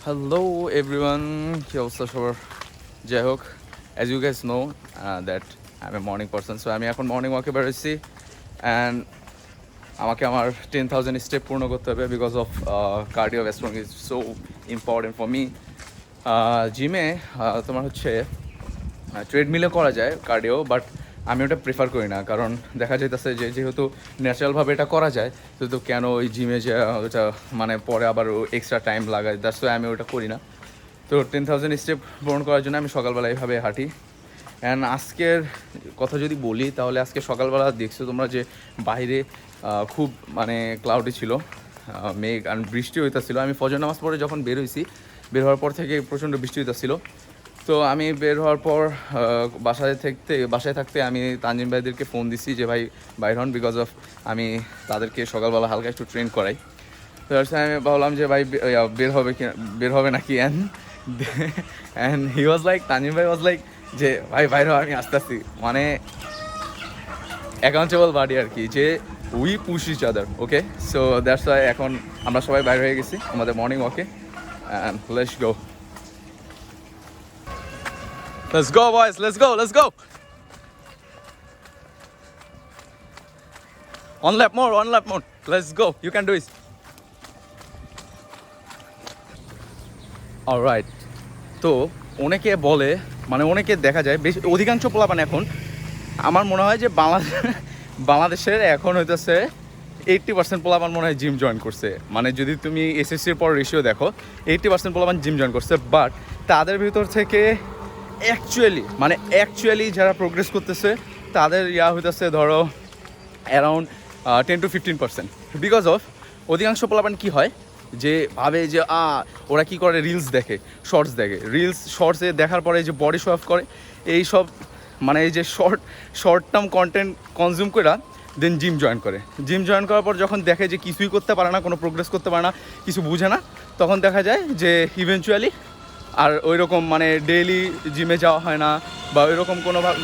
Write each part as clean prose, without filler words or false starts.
Hello everyone, কি অবস্থা সবার? যাই হোক, as you guys know that I'm a morning person, so আমি এখন মর্নিং ওয়াকে বেরোচ্ছি অ্যান্ড আমাকে আমার 10,000 স্টেপ পূর্ণ করতে হবে because of cardiovascular is so important for me. জিমে তোমার হচ্ছে ট্রেডমিলে করা যায় কার্ডিও, বাট আমি ওটা প্রেফার করি না, কারণ দেখা যাইতেছে যে যেহেতু ন্যাচারালভাবে এটা করা যায়, তো কেন ওই জিমে যে ওটা মানে পরে আবার এক্সট্রা টাইম লাগায়, দ্যাটস ওয়াই আমি ওটা করি না। তো 10,000 স্টেপ পূরণ করার জন্য আমি সকালবেলা এইভাবে হাঁটি। অ্যান্ড আজকের কথা যদি বলি তাহলে আজকে সকালবেলা দেখছো তোমরা যে বাইরে খুব মানে ক্লাউডি ছিল, মেঘ আর বৃষ্টি হইতেছিল। আমি ফজর নামাজ পড়ে যখন বের হয়েছি, বের হওয়ার পর থেকে প্রচণ্ড বৃষ্টি হইতেছিল। তো আমি বের হওয়ার পর বাসায় থাকতে আমি তানজিম ভাইদেরকে ফোন দিছি যে ভাই বাইর হন, বিকজ অফ আমি তাদেরকে সকালবেলা হালকা একটু ট্রেন করাই। তো আমি ভাবলাম যে ভাই বের হবে নাকি, and he was like, Tanzim ভাই ওয়াজ লাইক যে ভাই বাইরে আমি আসতে আসছি, মানে অ্যাকাউন্টেবল বাড়ি আর কি, যে we push each other. Okay, so that's why এখন আমরা সবাই বাইরে হয়ে গেছি আমাদের মর্নিং ওয়াকে, and let's go. Let's go, boys. Let's go. Let's go. One lap more. One lap more. Let's go. You can do it. All right. তো অনেকে বলে, মানে অনেকে দেখা যায়, বেশ অধিকাংশ পোলাপান এখন আমার মনে হয় যে বাংলাদেশের এখন হইতেছে 80% পোলাপান মনে হয় জিম জয়েন করছে। মানে যদি তুমি এসএসসির পর রেশিও দেখো, 80% পোলাপান জিম জয়েন করছে, বাট তাদের ভিতর থেকে অ্যাকচুয়ালি যারা প্রোগ্রেস করতেছে তাদের হইতেছে ধরো অ্যারাউন্ড 10-15%। বিকজ অফ অধিকাংশ পোলাপান কী হয় যে ভাবে যে ওরা কী করে, শর্টস দেখে, শর্টসে দেখার পরে যে বডি শো অফ করে, এই সব মানে এই যে শর্ট টার্ম কন্টেন্ট কনজিউম করে দেন জিম জয়েন করার পর যখন দেখে যে কিছুই করতে পারে না, কোনো প্রোগ্রেস করতে পারে না, কিছু বুঝে না, তখন দেখা যায় যে ইভেনচুয়ালি আর ওই রকম মানে ডেইলি জিমে যাওয়া হয় না, বা ওই রকম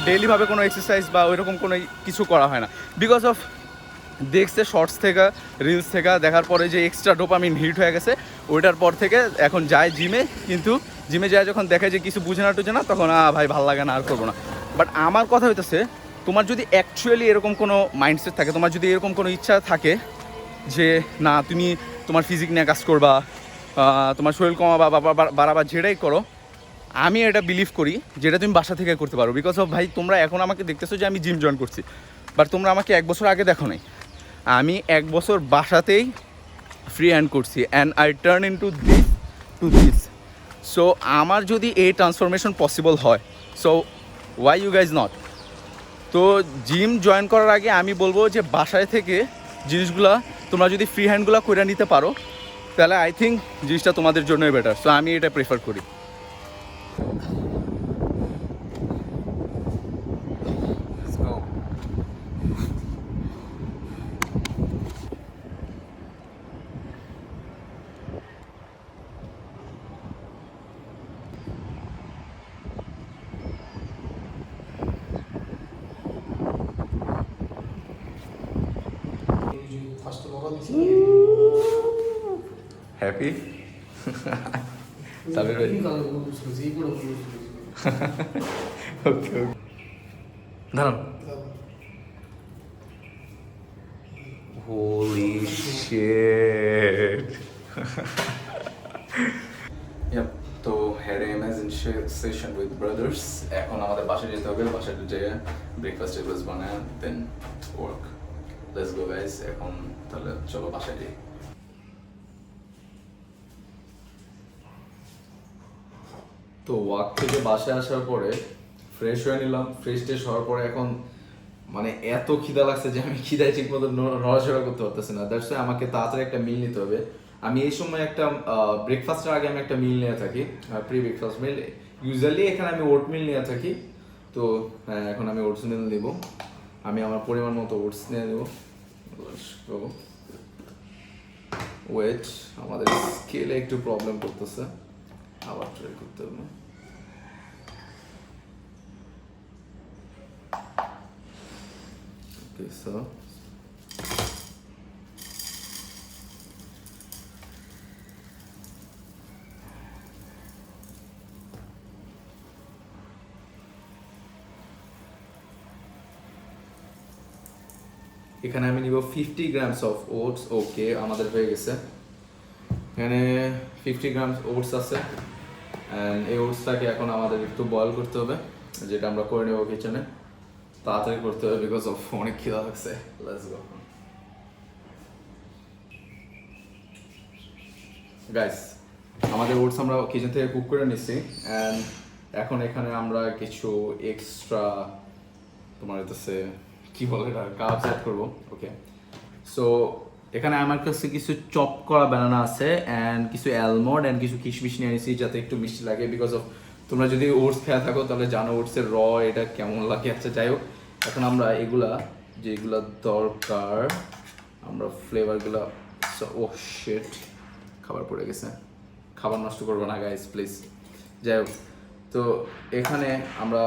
ডেইলিভাবে কোনো এক্সারসাইজ বা ওই রকম কোনো কিছু করা হয় না, বিকজ অফ দেখছে শর্টস থেকে, রিলস থেকে দেখার পরে যে এক্সট্রা ডোপামিন হিট হয়ে গেছে, ওইটার পর থেকে এখন যায় জিমে, কিন্তু জিমে যায় যখন দেখে যে কিছু বুঝে না, তখন ভাই ভালো লাগে না, আর করবো না। বাট আমার কথা হইতেছে, তোমার যদি অ্যাকচুয়ালি এরকম কোনো মাইন্ডসেট থাকে, তোমার যদি এরকম কোনো ইচ্ছা থাকে যে না তুমি তোমার ফিজিক নিয়ে কাজ করবা, তোমার শরীর কমাবা বা বাড়াবা, যেটাই করো, আমি এটা বিলিভ করি যেটা তুমি বাসা থেকে করতে পারো। বিকজ অফ ভাই তোমরা এখন আমাকে দেখতেছো যে আমি জিম জয়েন করছি, বাট তোমরা আমাকে 1 বছর আগে দেখো নাই। আমি 1 বছর বাসাতেই ফ্রি হ্যান্ড করছি, and I turn in to this. So আমার যদি এই ট্রান্সফরমেশন পসিবল হয়, so why you guys not? তো জিম জয়েন করার আগে আমি বলবো যে বাসায় থেকে জিনিসগুলো তোমরা যদি ফ্রি হ্যান্ডগুলো করে নিতে পারো, তাহলে আই থিঙ্ক জিনিসটা তোমাদের জন্যই বেটার। সো আমি এটা প্রেফার করি। হ্যাপি সাবির ভাই, ওকে দাঁড়ান। Holy shit. তো had a amazing session with brothers. এখন আমাদের বাসায় যেতে হবে, বাসায় যেয়ে ব্রেকফাস্ট বানায় then work. Let's go guys. এখন তাহলে চলো বাসায় যাই। তো ওয়াক থেকে বাসায় আসার পরে ফ্রেশ হয়ে নিলাম, ফ্রেশ হওয়ার পরে এখন মানে এত খিদা লাগছে যে আমি খিদায় ঠিক মতো নড়াচড়া করতে পারতেছি না। দ্যাটস ওয়াই আমাকে তাড়াতাড়ি একটা মিল নিতে হবে। আমি এই সময় একটা ব্রেকফাস্টের আগে আমি একটা মিল নিয়ে থাকি, প্রি ব্রেকফাস্ট মিল। ইউজুয়ালি এখানে আমি ওট মিল নিয়ে থাকি। তো এখন আমি ওটস মিল নেব। আমি আমার পরিমাণ মতো ওটস নিয়ে নেব। ওয়েট, আমাদের স্কেলে একটু প্রবলেম করতেছে, আবার ট্রাই করতে হবে। Okay, so এখানে আমি নিব 50 গ্রামস অফ ওটস। ওকে, আমাদের হয়ে গেছে। এখানে 50 গ্রামস ওটস আছে, অ্যান্ড এই ওটসটাকে এখন আমাদের একটু বয়েল করতে হবে, যেটা আমরা করে নেবো কিচেনে। তাড়াতাড়ি করতে হবে বিকজ অফ অনেক খিদা লাগছে। লেটস গো গাইস, আমাদের ওটস আমরা কিচেন থেকে কুক করে নিচ্ছি, অ্যান্ড এখন এখানে আমরা কিছু এক্সট্রা তোমার হইতেছে কি বলে এটা কার্বস অ্যাড করবো। ওকে, সো এখানে আমার কাছে কিছু চপ করা বানানা আছে, অ্যান্ড কিছু অ্যালমন্ড অ্যান্ড কিছু কিশমিশ নিয়ে নিয়েছি যাতে একটু মিষ্টি লাগে, বিকজ অফ তোমরা যদি ওটস খেয়ে থাকো তাহলে জানো ওটসের এটা কেমন লাগে। আচ্ছা যাই হোক, এখন আমরা এগুলা যেগুলা দরকার আমরা ফ্লেভারগুলো, ও শিট, খাবার পড়ে গেছে, খাবার নষ্ট করবো না গাইস প্লিজ। যাই হোক, তো এখানে আমরা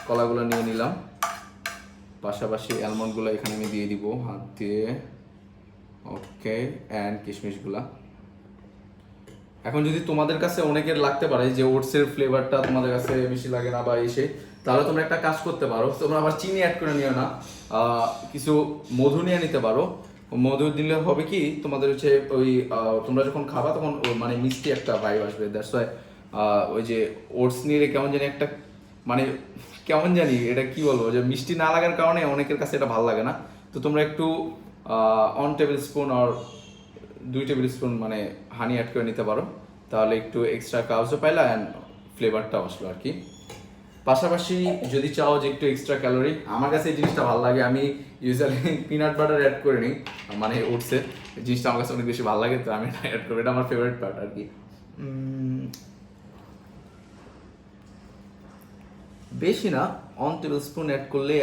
কলাগুলো নিয়ে নিলাম, পাশাপাশি অ্যালমন্ডগুলো এখানে আমি দিয়ে দিব হাত দিয়ে। ওকে, অ্যান্ড কিশমিশগুলা। এখন যদি তোমাদের কাছে অনেকের লাগতে পারে যে ওটসের ফ্লেভারটা তোমাদের কাছে বেশি লাগে না বা এসে, তাহলে তোমরা একটা কাজ করতে পারো, তোমরা আবার চিনি অ্যাড করে নিও না, কিছু মধু নিয়ে নিতে পারো। মধু দিলে হবে কি তোমাদের হচ্ছে ওই তোমরা যখন খাবা তখন মানে মিষ্টি একটা ভাইব আসবে। দ্যাটস ওয়াই ওই যে ওটস নিয়ে কেমন জানি একটা মানে কেমন জানি এটা কি বলবো, যে মিষ্টি না লাগার কারণে অনেকের কাছে এটা ভালো লাগে না। তো তোমরা একটু 1 টেবিল স্পুন আর 2 টেবিল স্পুন মানে হানি অ্যাড করে নিতে পারো, তাহলে একটু এক্সট্রা কার্বসও পাইলা অ্যান্ড ফ্লেভারটাও আসলো আর কি। পাশাপাশি যদি চাও যে একটু এক্সট্রা ক্যালোরি, আমার কাছে এই জিনিসটা ভালো লাগে, আমি ইউজুয়ালি পিনাট বাটার অ্যাড করে নিই মানে ওটসের জিনিসটা আমার কাছে অনেক বেশি ভালো লাগে, তো আমি এটা অ্যাড করবো, এটা আমার ফেভারিট পার্ট আর কি। বেশি না, 1 টেবিল স্পুন অ্যাড করলে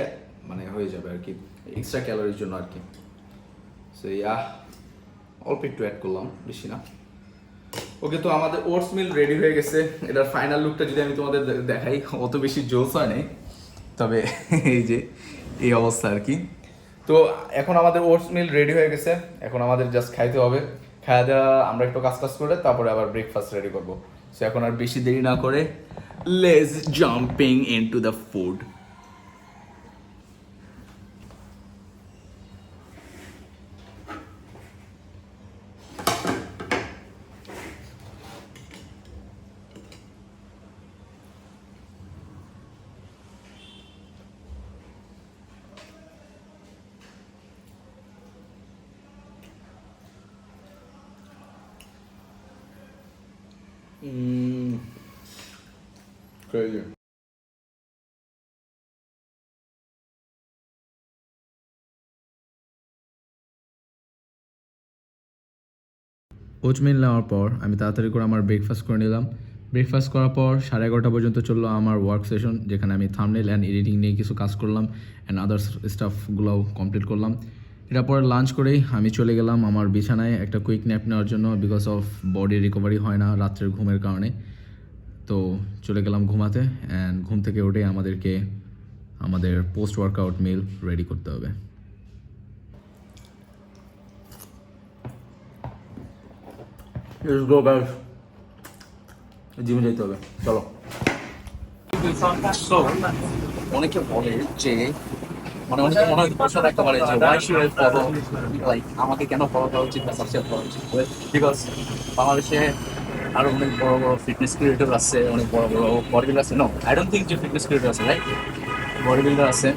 মানে হয়ে যাবে আর কি, এক্সট্রা ক্যালোরির জন্য আর কি। সো অল্প একটু অ্যাড করলাম, বেশি না। ওকে, তো আমাদের ওটস মিল রেডি হয়ে গেছে। এটার ফাইনাল লুকটা যদি আমি তোমাদের দেখাই, অত বেশি জোস হয় নাই, তবে এই যে এই অবস্থা আর কি। তো এখন আমাদের ওটস মিল রেডি হয়ে গেছে, এখন আমাদের জাস্ট খাইতে হবে। খাওয়া দাওয়া আমরা একটু কাজ করে তারপরে আবার ব্রেকফাস্ট রেডি করবো। সো এখন আর বেশি দেরি না করে let's jumping into the food. Crazy. Oats meal নেওয়ার পর আমি তাড়াতাড়ি করে আমার ব্রেকফাস্ট করে নিলাম। ব্রেকফাস্ট করার পর 11:30 পর্যন্ত চললো আমার ওয়ার্ক সেশন, যেখানে আমি থাম্বনেল অ্যান্ড এডিটিং নিয়ে কিছু কাজ করলাম অ্যান্ড আদার্স স্টাফগুলোও কমপ্লিট করলাম। এটা পরে লাঞ্চ করেই আমি চলে গেলাম আমার বিছানায় একটা কুইক ন্যাপ নেওয়ার জন্য, বিকজ অফ বডি রিকভারি হয় না রাত্রের ঘুমের কারণে। তো চলে গেলাম ঘুমাতে, অ্যান্ড ঘুম থেকে উঠে আমাদেরকে আমাদের পোস্ট ওয়ার্কআউট মিল রেডি করতে হবে। জিমে যেতে হবে, চলো। অনেকে বলে যে মানে অনেকে মনে হয় প্রশ্ন রাখতে পারে যে why should I follow, like আমাকে কেন ফলো করা উচিত বা সাবস্ক্রাইব করা উচিত, বিকজ বাংলাদেশে আরো অনেক বড় বড় ফিটনেস ক্রিয়েটর আছে, অনেক বড় বড় বডি বিল্ডার আছে। নো, আই ডোন্ট থিঙ্ক যে ফিটনেস ক্রিয়েটর আছে, রাইট, বডি বিল্ডার আছে,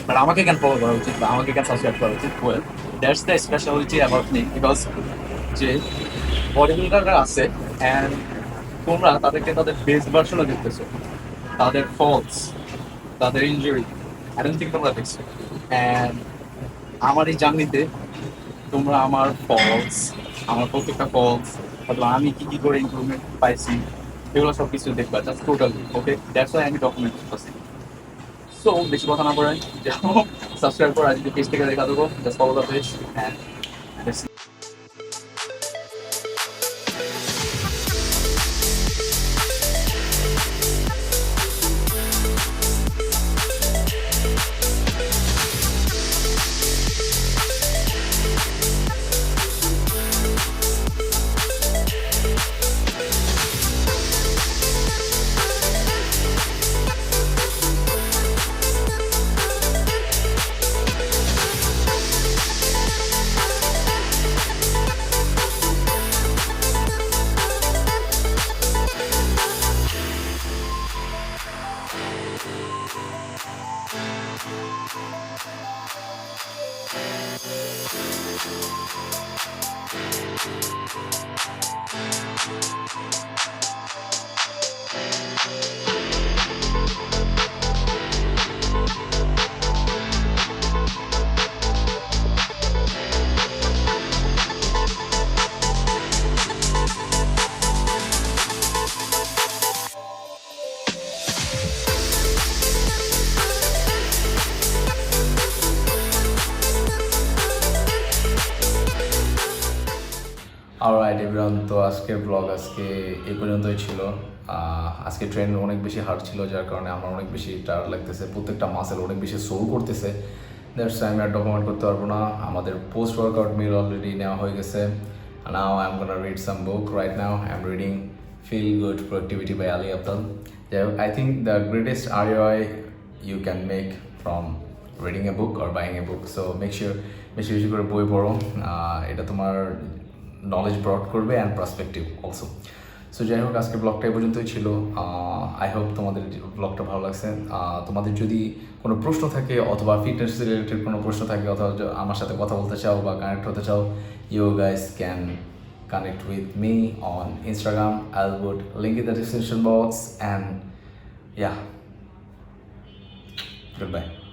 বাট আমাকে কেন ফলো করা উচিত বা আমাকে কেন সাবস্ক্রাইব করা উচিত? Well, that's the speciality about me, because যে বডি বিল্ডাররা আছে অ্যান্ড তোমরা তাদেরকে তাদের বেস্ট ভার্সনও দেখতেছো, তাদের ফলস, তাদের ইনজুরি আই ডোন্ট থিঙ্ক তোমরা দেখছো। অ্যান্ড আমার এই জার্নিতে তোমরা আমার ফলস, আমার প্রত্যেকটা ফলস, অথবা আমি কি কি করে ইমপ্রুভমেন্ট পাইছি, এগুলো সব কিছু দেখবা just totally. Okay, that's why আমি ডকুমেন্ট করতেছি। সো বেশি কথা না বলে যাও সাবস্ক্রাইব করো, আজকে পেজ থেকে দেখা দেবো, just follow the page and alright everyone, তো আজকের ব্লগ এই পর্যন্তই ছিল। আজকে ট্রেন অনেক বেশি হার্ড ছিল, যার কারণে আমার অনেক বেশি টায়ার্ড লাগতেছে, প্রত্যেকটা মাসেল অনেক বেশি সোল করতেছে। দ্যাটস আমি আর ডকুমেন্ট করতে পারবো না। আমাদের পোস্ট ওয়ার্কআউট মিল অলরেডি নেওয়া হয়ে গেছে। Now I am gonna read some book. Right now I am reading feel good productivity by Ali Abdaal. যাই হোক, I think the greatest ROI you can make from reading a book or buying a book. So make sure বেশি বেশি করে বই পড়ো। এটা তোমার knowledge broad করবে অ্যান্ড পার্সপেক্টিভ অলসো। সো যাই হোক, আজকে ব্লগটা এই পর্যন্তই ছিল। আই হোপ তোমাদের ব্লগটা ভালো লাগছে। তোমাদের যদি কোনো প্রশ্ন থাকে অথবা ফিটনেস রিলেটেড কোনো প্রশ্ন থাকে অথবা আমার সাথে কথা বলতে চাও বা কানেক্ট হতে চাও, you guys can connect with me on Instagram. I'll put link in the description box, and yeah, goodbye.